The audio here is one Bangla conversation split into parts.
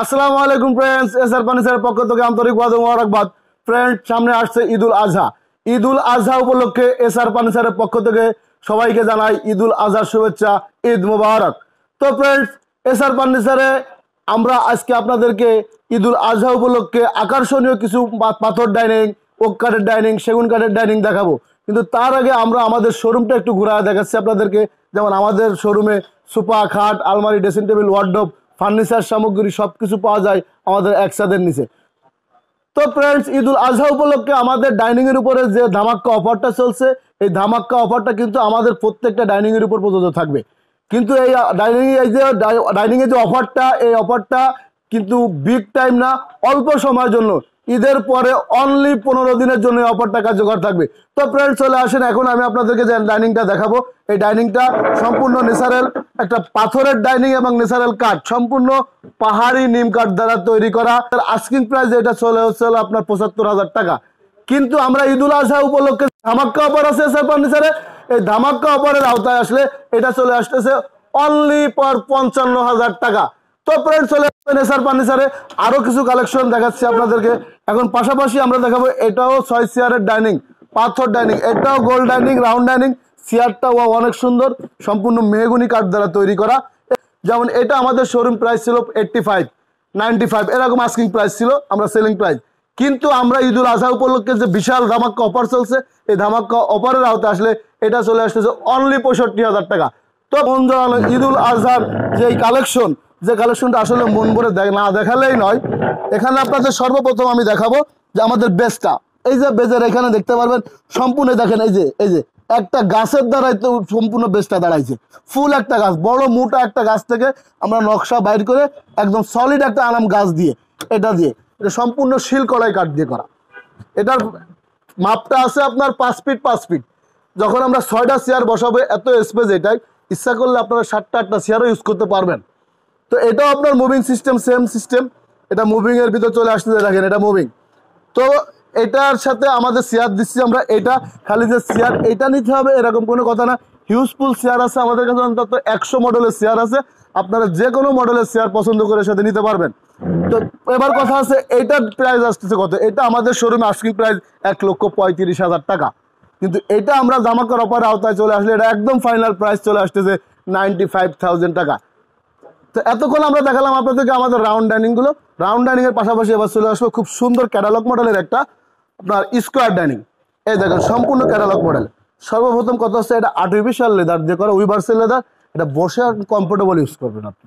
আসসালামু আলাইকুম ফ্রেন্ডস, এসআর ফার্নিচারের পক্ষ থেকে আন্তরিক মোবারকবাদ। ফ্রেন্ডস, সামনে আসছে ঈদুল আজহা। ঈদুল আজহা উপলক্ষে এসআর ফার্নিচারের পক্ষ থেকে সবাইকে জানাই ঈদুল আজহার শুভেচ্ছা, ঈদ মোবারক। তো ফ্রেন্ডস, এসআর ফার্নিচারে আমরা আজকে আপনাদেরকে ঈদুল আজহা উপলক্ষে আকর্ষণীয় কিছু পাথর ডাইনিং, ওক কাঠের ডাইনিং, সেগুন কাঠের ডাইনিং দেখাবো। কিন্তু তার আগে আমরা আমাদের শোরুমটা একটু ঘুরায় দেখাচ্ছি আপনাদেরকে। যেমন আমাদের শোরুমে সোফা, খাট, আলমারি, ড্রেসিং টেবিল, ওয়ার্ডরোব, ফার্নিচার সামগ্রী সবকিছু পাওয়া যায় আমাদের এক ছাদের নিচে। তো ফ্রেন্ডস, ঈদুল আজহা উপলক্ষে আমাদের ডাইনিং এর উপরে যে ধামাক্কা অফারটা চলছে, এই ধামাক্কা অফারটা কিন্তু আমাদের প্রত্যেকটা ডাইনিং এর উপর প্রযোজ্য থাকবে। কিন্তু এই ডাইনিং এর যে অফারটা, এই অফারটা কিন্তু বিগ টাইম না, অল্প সময়ের জন্য। ঈদের পরে অনলি 15 দিনের জন্য এই অফারটা কার্যকর থাকবে। তো ফ্রেন্ডস, চলে আসেন, এখন আমি আপনাদেরকে যে ডাইনিংটা দেখাবো, এই ডাইনিংটা সম্পূর্ণ ন্যাচারাল একটা পাথরের ডাইনিং এবং ন্যাচারাল কাঠ, সম্পূর্ণ পাহাড়ি নিম কাঠ দ্বারা তৈরি করা। আস্কিং প্রাইস এটা চলে হচ্ছে আপনার 75,000 টাকা। কিন্তু আমরা ঈদুল আজহা উপলক্ষে ধামাক্কা অফার আছে এসআর ফার্নিচারে। এই ধামাক্কা অফারের আওতায় আসলে এটা চলে আসতেছে অনলি ফর 55,000 টাকা। তো ফ্রেন্ডস, চলে আসবেন এসআর ফার্নিচারে। আরো কিছু কালেকশন দেখাচ্ছি আপনাদেরকে। এখন পাশাপাশি আমরা দেখাবো, এটাও 6 চেয়ারের ডাইনিং, পাথর ডাইনিং, এটাও গোল্ড ডাইনিং, রাউন্ড ডাইনিং। চেয়ারটাও অনেক সুন্দর, সম্পূর্ণ মেহগনি কাঠ দ্বারা তৈরি করা। যেমন এটা আমাদের শোরুম প্রাইস ছিল 85, 95 এরকম আস্কিং প্রাইস ছিল, আমরা সেলিং প্রাইস। কিন্তু আমরা ঈদুল আজহা উপলক্ষে যে বিশাল ধামাক্কা অফার চলছে, এই ধামাক্কা অফারের আওতায় আসলে এটা চলে আসতেছে অনলি 65,000 টাকা। তো মন জড়ানো ঈদুল আজহার যে কালেকশন, যে কালেকশনটা আসলে মন ভরে না দেখালেই নয়। এখানে আপনাদের সর্বপ্রথম আমি দেখাবো যে আমাদের বেজটা, এই যে বেজের এখানে দেখতে পারবেন সম্পূর্ণ, দেখেন এই যে একটা গাছের দ্বারাই তো সম্পূর্ণ বেজটা দাঁড়াইছে। ফুল একটা গাছ, বড় মোটা একটা গাছ থেকে আমরা নকশা বাইর করে একদম সলিড একটা আনাম গাছ দিয়ে, এটা সম্পূর্ণ শিল কলাই কাঠ দিয়ে করা। এটার মাপটা আছে আপনার 5 ফিট 5 ফিট। যখন আমরা 6টা চেয়ার বসাবো, এত স্পেস, এটাই ইচ্ছা করলে আপনারা 7টা 8টা চেয়ারও ইউজ করতে পারবেন। তো এটাও আপনার মুভিং সিস্টেম, সেম সিস্টেম। এটা মুভিং এর ভিতর চলে আসতেছে, দেখেন এটা মুভিং। তো এটার সাথে আমাদের চেয়ার দিচ্ছি আমরা। এটা খালি যে চেয়ার এটা নিতে হবে এরকম কোনো কথা না। হিউজফুল চেয়ার আছে আমাদের কাছে, অন্তত 100 মডেলের চেয়ার আছে। আপনারা যে কোনো মডেলের চেয়ার পছন্দ করে সাথে নিতে পারবেন। তো এবার কথা আছে, এইটার প্রাইস আসতেছে কত? এটা আমাদের শোরুমে আস্কিং প্রাইস 1,35,000 টাকা। কিন্তু এটা আমরা ধামাক্কার অফারের আওতায় চলে আসলে এটা একদম ফাইনাল প্রাইস চলে আসতেছে 95,000 টাকা। তো এতক্ষণ আমরা দেখালাম আপনাদেরকে আমাদের রাউন্ড ডাইনিং গুলো। রাউন্ড ডাইনিং এর পাশাপাশি এবার চলে আসবো খুব সুন্দর ক্যাটালগ মডেলের একটা আপনার স্কোয়ার ডাইনিং। এই দেখেন সম্পূর্ণ ক্যাটালগ মডেল। সর্বপ্রথম কথা হচ্ছে, এটা আর্টিফিশিয়াল লেদার দিয়ে করা, উইভার্সাল লেদার। এটা বসে কমফোর্টেবল ইউজ করবেন আপনি।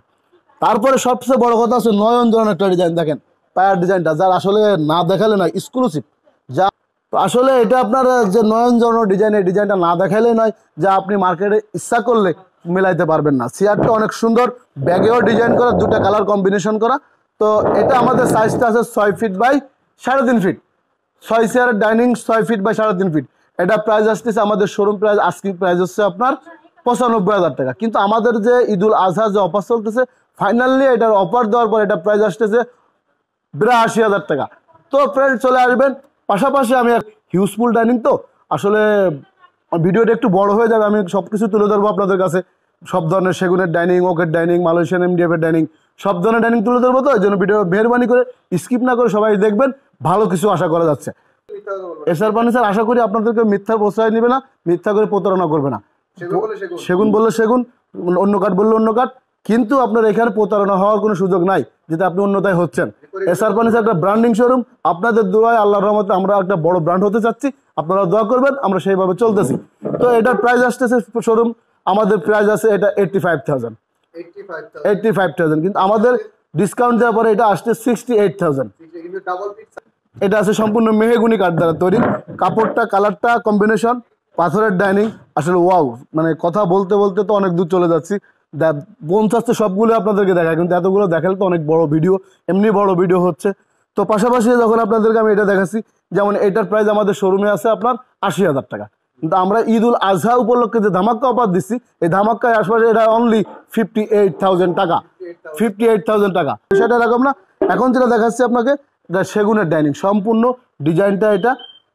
তারপরে সবচেয়ে বড় কথা হচ্ছে নয়ন জড়ানো একটা ডিজাইন, দেখেন পায়ার ডিজাইনটা, যার আসলে না দেখালে নয়, এক্সক্লুসিভ। যা আসলে এটা আপনার যে নয়ন জড়ানো ডিজাইন, এই ডিজাইনটা না দেখালেই নয়, যা আপনি মার্কেটে ইচ্ছা করলে মিলাইতে পারবেন না। চেয়ারটা অনেক সুন্দর, ব্যাগেও ডিজাইন করা, দুটা কালার কম্বিনেশন করা। তো এটা আমাদের সাইজটা আছে 6 ফিট বাই 3.5 ফিট। 6 চেয়ারের ডাইনিং 6 ফিট বাই 3.5 ফিট। এটা প্রাইস আসতেছে আমাদের শোরুম প্রাইস, আস্কিং প্রাইস হচ্ছে আপনার 95,000 টাকা। কিন্তু আমাদের যে ঈদুল আজহা যে অফার চলতেছে, ফাইনালি এটার অফার দেওয়ার পর এটা প্রাইস আসতেছে 82,000 টাকা। তো ফ্রেন্ড, চলে আসবেন। পাশাপাশি আমি হিউজফুল ডাইনিং, তো আসলে ভিডিওটা একটু বড় হয়ে যাবে, আমি সবকিছু তুলে ধরবো আপনাদের কাছে। সব ধরনের সেগুনের ডাইনিং, ওকের ডাইনিং, মালয়েশিয়ান এমডিএফ এর ডাইনিং, সব ধরনের ডাইনিং তুলে ধরবো। তো এই জন্য ভিডিও মেহরবানি করে স্কিপ না করে সবাই দেখবেন, ভালো কিছু আশা করা যাচ্ছে। এসআর ফার্নিচার আশা করি আপনাদেরকে মিথ্যা প্রশ্রয় নেবে না, মিথ্যা করে প্রতারণা করবে না। সেগুন বললে সেগুন, অন্য কাঠ বললে অন্য কাঠ। কিন্তু আপনার এখানে প্রতারণা হওয়ার কোনো সুযোগ নাই, যেটা আপনি অন্যতায় হচ্ছেন। এসআর ফার্নিচার একটা ব্র্যান্ডিং শোরুম। আপনাদের দোয়ায়, আল্লাহর রহমতে আমরা একটা বড় ব্র্যান্ড হতে চাচ্ছি। আপনারা দোয়া করবেন, আমরা সেইভাবে চলতেছি। তো এটার প্রাইস আসতেছে শোরুম আমাদের প্রাইস আছে এটা 85,000। কিন্তু আমাদের ডিসকাউন্ট দেওয়ার পরে এটা আসছে 68,000। এটা আছে সম্পূর্ণ মেহগুনি কাঠ দ্বারা তৈরি। কাপড়টা, কালারটা কম্বিনেশন, পাথরের ডাইনিং। আসলে ওয়াও, মানে কথা বলতে বলতে তো অনেক দূর চলে যাচ্ছি। বোন চাচ্ছে সবগুলো আপনাদেরকে দেখায়, কিন্তু এতগুলো দেখালে তো অনেক বড় ভিডিও, এমনি বড় ভিডিও হচ্ছে। তো পাশাপাশি যখন আপনাদেরকে আমি এটা দেখাচ্ছি, যেমন এটার প্রাইস আমাদের শোরুমে আছে আপনার 80,000 টাকা। কিন্তু আমরা ঈদুল আজহা উপলক্ষে যে ধামাক্কা অফার দিচ্ছি, এই ধামাক্কায় আশপাশে এটা অনলি 58,000 টাকা। 58,000 টাকা, সেটা এরকম না। এখন যেটা দেখাচ্ছি আপনাকে, এটা সেগুনের ডাইনিং, সম্পূর্ণ ডিজাইনটা এটা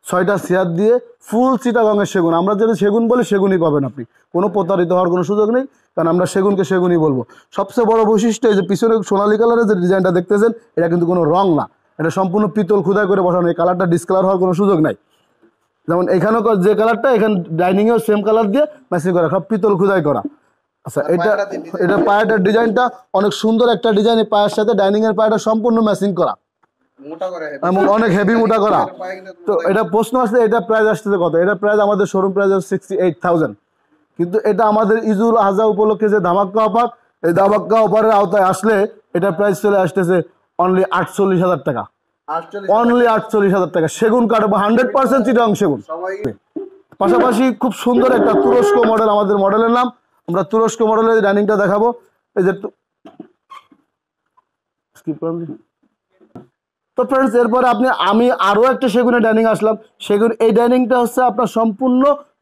6টা চেয়ার দিয়ে ফুল চিটাগংয়ের সেগুন, আমরা যদি সেগুন বলি সেগুনই পাবেন আপনি, কোনো প্রতারিত হওয়ার কোনো সুযোগ নেই, কারণ আমরা সেগুনকে সেগুনই বলবো। সবচেয়ে বড় বৈশিষ্ট্য এই যে পিছনে সোনালী কালারের যে ডিজাইনটা দেখতেছেন, এটা কিন্তু কোনো রং না, এটা সম্পূর্ণ পিতল খোদাই করে বসানো, এই কালারটা ডিসকালার হওয়ার কোনো সুযোগ নাই। যেমন এখানেও যে কালারটা, এখানে ডাইনিংয়েও সেম কালার দিয়ে ম্যাচিং করা, সব পিতল খোদাই করা। আচ্ছা, এটা পায়াটার ডিজাইনটা অনেক সুন্দর একটা ডিজাইন, এই পায়ের সাথে ডাইনিংয়ের পায়াটা সম্পূর্ণ ম্যাচিং করা এবং অনেক হেভি মোটা করা। তো এটা প্রশ্ন আসলে এটা প্রাইস আসতেছে কত? এটা প্রাইস আমাদের শোরুম প্রাইস 68,000, কিন্তু এটা আমাদের ঈদুল আজহা উপলক্ষে যে ধামাক্কা অফার, এই ধামাক্কা অফারের আওতায় আসলে এটার প্রাইস চলে আসতেছে অনলি 48,000 টাকা, অনলি 48,000 টাকা। সেগুন কাঠ 100% চিটাগং সেগুন। পাশাপাশি খুব সুন্দর একটা তুরস্ক মডেল, আমাদের মডেলের নাম, আমরা তুরস্ক মডেলের ডাইনিংটা দেখাবো। এই যে তো ফ্রেন্ডস, এরপরে আমি আরও একটা সেগুনের ডাইনিং আসলাম। সেগুন এই ডাইনিংটা হচ্ছে আপনার সম্পূর্ণ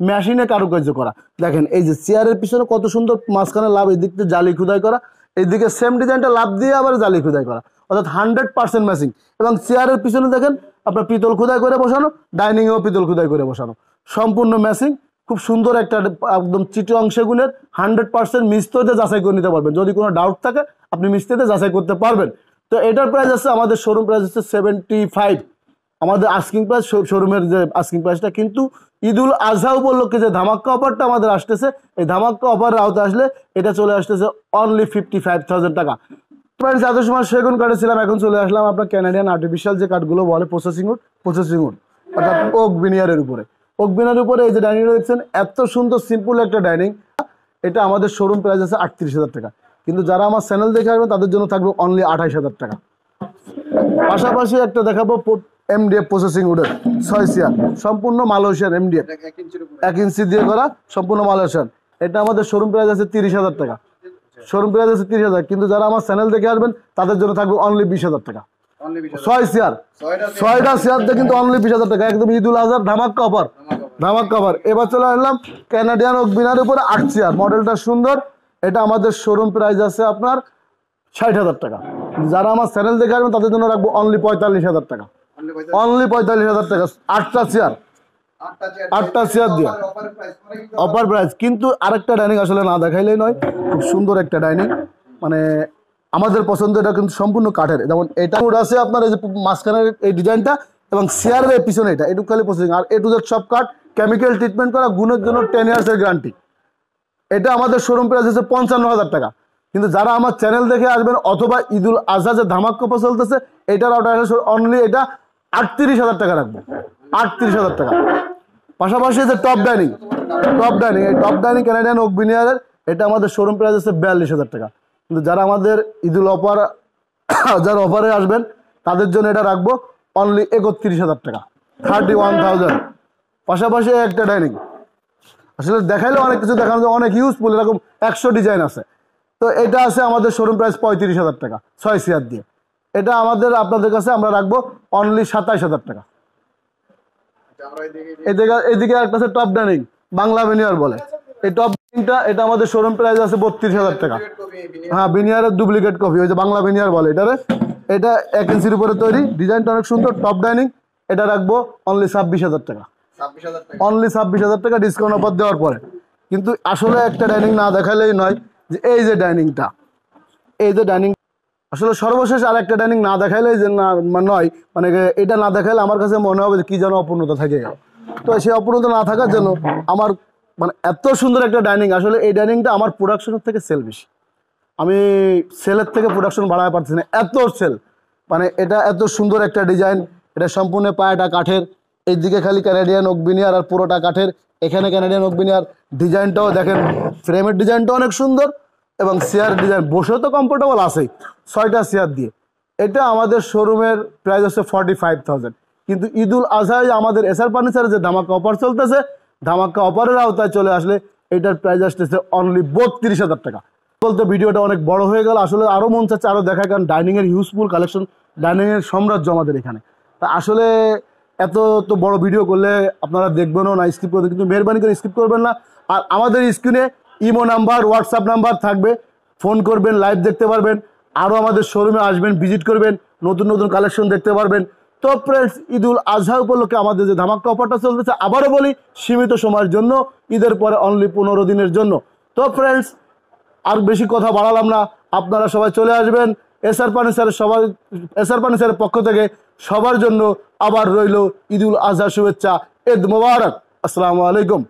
মেশিনে কারুকার্য করা। দেখেন এই যে চেয়ারের পিছনে কত সুন্দর মাঝখানে লাভ, এই দিকটা জালি খুদাই করা, এইদিকে সেম ডিজাইনটা লাভ দিয়ে আবার জালি খুদাই করা, অর্থাৎ 100% ম্যাচিং। এবং চেয়ারের পিছনে দেখেন আপনার পিতল খুদাই করে বসানো, ডাইনিংয়েও পিতল খুদাই করে বসানো, সম্পূর্ণ ম্যাচিং। খুব সুন্দর একটা একদম চিটাগং সেগুনের 100% মিস্ত্রিতে যাচাই করে নিতে পারবেন, যদি কোনো ডাউট থাকে আপনি মিস্ত্রিতে যাচাই করতে পারবেন। তো এটার প্রাইস আছে, আমাদের শোরুম প্রাইস হচ্ছে 75, আমাদের আস্কিং প্রাইস, শোরুমের যে আস্কিং প্রাইসটা। কিন্তু ঈদুল আজহা উপলক্ষে যে ধামাক্কা অফারটা আমাদের আসতেছে, এই ধামাক্কা অফারের আওতায় আসলে এটা চলে আসতেছে অনলি 55,000 টাকা। ফ্রেন্ডস, এত সময় সেগুন কাঠে ছিলাম, এখন চলে আসলাম আপনার ক্যানাডিয়ান আর্টিফিশিয়াল যে কাঠগুলো বলে প্রসেসিং উড, অর্থাৎ ওক বিনিয়ারের উপরে। ওক বিনিয়ারের উপরে এই যে ডাইনিংটা দেখছেন, এত সুন্দর সিম্পল একটা ডাইনিং, এটা আমাদের শোরুম প্রাইস আছে 38,000 টাকা, কিন্তু যারা আমার চ্যানেল দেখে আসবে তাদের জন্য থাকবে অনলি 28,000 টাকা। পাশাপাশি একটা দেখাবো এমডিএফ প্রসেসিং উডের 6 চেয়ার, সম্পূর্ণ মালয়েশিয়ান এমডিএফ, 1 ইঞ্চি দিয়ে করা, সম্পূর্ণ মালয়েশিয়ান। এটা আমাদের শোরুম প্রাইস আছে 30,000 টাকা, শোরুম প্রাইস আছে 30,000, কিন্তু যারা আমার চ্যানেল দেখে আসবেন তাদের জন্য থাকবে অনলি 20,000 টাকা। 6 চেয়ার, 6টা চেয়ার দিয়ে কিন্তু অনলি 20,000 টাকা, একদম ঈদুল আজহার ধামাক্কা অফার, ধামাক্কা অফার। এবার চলে আসলাম ক্যানাডিয়ান ওক বিনারের উপরে 8 চেয়ার, মডেলটা সুন্দর, এটা আমাদের শোরুম প্রাইস আছে আপনার 60,000 টাকা। যারা আমার চ্যানেল দেখে আসবেন তাদের জন্য রাখবো অনলি 45,000 টাকা, অনলি 45,000 টাকা। 8টা চেয়ার দিয়ে অফার প্রাইস। কিন্তু আরেকটা ডাইনিং আসলে না দেখাইলেই নয়, খুব সুন্দর একটা ডাইনিং, মানে আমাদের পছন্দ, এটা কিন্তু সম্পূর্ণ কাঠের। যেমন এটা আছে আপনার এই যে মাঝখানের এই ডিজাইনটা, এবং চেয়ারের পিছনে এটা একটু খালি processing, R A to Z সব কাঠ, কেমিক্যাল ট্রিটমেন্ট করা, গুণের জন্য 10 ইয়ার্সের গ্যারান্টি। এটা আমাদের শোরুম প্রাইস হচ্ছে 55,000 টাকা, কিন্তু যারা আমার চ্যানেল দেখে আসবেন অথবা ঈদুল আজহা যে ধামাক্কা অফার চলতেছে এটার অর্ডার অনলি এটা 38,000 টাকা রাখবো, 38,000 টাকা। পাশাপাশি যে টপ ডাইনিং, এই টপ ডাইনিং ক্যানাডিয়ান ওক বিনিয়ারের, এটা আমাদের শোরুম প্রাইস হচ্ছে 42,000 টাকা, কিন্তু যারা আমাদের ঈদুল অফার যারা অফারে আসবেন তাদের জন্য এটা রাখবো অনলি 31,000 টাকা, 31,000। পাশাপাশি একটা ডাইনিং আসলে দেখাইলে অনেক কিছু দেখানো যায়, অনেক ইউজফুল, এরকম 100 ডিজাইন আছে। তো এটা আছে আমাদের শোরুম প্রাইস 35,000 টাকা, 6 চেয়ার দিয়ে। এটা আমাদের আপনাদের কাছে আমরা রাখবো অনলি 27,000 টাকা। এদিকে একটা আছে টপ ডাইনিং, বাংলা বিনিয়ার বলে, এই টপ ডাইনিংটা, এটা আমাদের শোরুম প্রাইস আছে 32,000 টাকা। হ্যাঁ, বিনিয়ারের ডুপ্লিকেট কপি, ওই যে বাংলা বিনিয়ার বলে এটারে। এটা 1 ইঞ্চির উপরে তৈরি, ডিজাইনটা অনেক সুন্দর, টপ ডাইনিং। এটা রাখবো অনলি 26,000 টাকা, অনলি 26,000 টাকা ডিসকাউন্ট অফার দেওয়ার পরে। কিন্তু আসলে একটা ডাইনিং না দেখালেই নয়, যে এই যে ডাইনিংটা, এই যে ডাইনিং আসলে সর্বশেষ আর একটা ডাইনিং না দেখাইলেই যে না নয়, মানে এটা না দেখাইলে আমার কাছে মনে হবে যে কি যেন অপূর্ণতা থাকে গেল। তো সেই অপূর্ণতা না থাকার জন্য আমার মানে এত সুন্দর একটা ডাইনিং, আসলে এই ডাইনিংটা আমার প্রোডাকশনের থেকে সেল বেশি, আমি সেলের থেকে প্রোডাকশন বাড়াতে পারছি না, এত সেল। মানে এটা এত সুন্দর একটা ডিজাইন, এটা সম্পূর্ণ পায়াটা কাঠের, এইদিকে খালি ক্যানাডিয়ান ওক বিনিয়ার আর পুরোটা কাঠের। এখানে ক্যানাডিয়ান ওক বিনিয়ার, ডিজাইনটাও দেখেন, ফ্রেমের ডিজাইনটা অনেক সুন্দর, এবং চেয়ার ডিজাইন বসে তো কমফোর্টেবল আছেই, 6টা চেয়ার দিয়ে। এটা আমাদের শোরুমের প্রাইস হচ্ছে 45,000, কিন্তু ঈদুল আজহায় আমাদের এসআর ফার্নিচারে যে ধামাক্কা অফার চলতেছে, ধামাক্কা অফারের আওতায় চলে আসলে এটার প্রাইস আসতেছে অনলি 32,000 টাকা। বলতে ভিডিওটা অনেক বড় হয়ে গেল, আসলে আরও মন চাচ্ছে আরও দেখায়, কারণ ডাইনিংয়ের ইউজফুল কালেকশন, ডাইনিংয়ের সাম্রাজ্য আমাদের এখানে। তা আসলে এত তো বড় ভিডিও করলে আপনারা দেখবেনও না, স্কিপ করবেন, কিন্তু মেহরবানি করে স্কিপ করবেন না। আর আমাদের স্ক্রিনে ইমো নাম্বার, হোয়াটসঅ্যাপ নাম্বার থাকবে, ফোন করবেন, লাইভ দেখতে পারবেন, আরও আমাদের শোরুমে আসবেন, ভিজিট করবেন, নতুন নতুন কালেকশন দেখতে পারবেন। তো ফ্রেন্ডস, ঈদুল আজহা উপলক্ষে আমাদের যে ধামাকা অফারটা চলতেছে, আবারও বলি, সীমিত সময়ের জন্য, ঈদের পরে অনলি 15 দিনের জন্য। তো ফ্রেন্ডস, আর বেশি কথা বাড়ালাম না, আপনারা সবাই চলে আসবেন। এসআর ফার্নিচারের পক্ষ থেকে সবার জন্য আবার রইল ঈদুল আজহা শুভেচ্ছা। ঈদ মোবারক। আসসালামু আলাইকুম।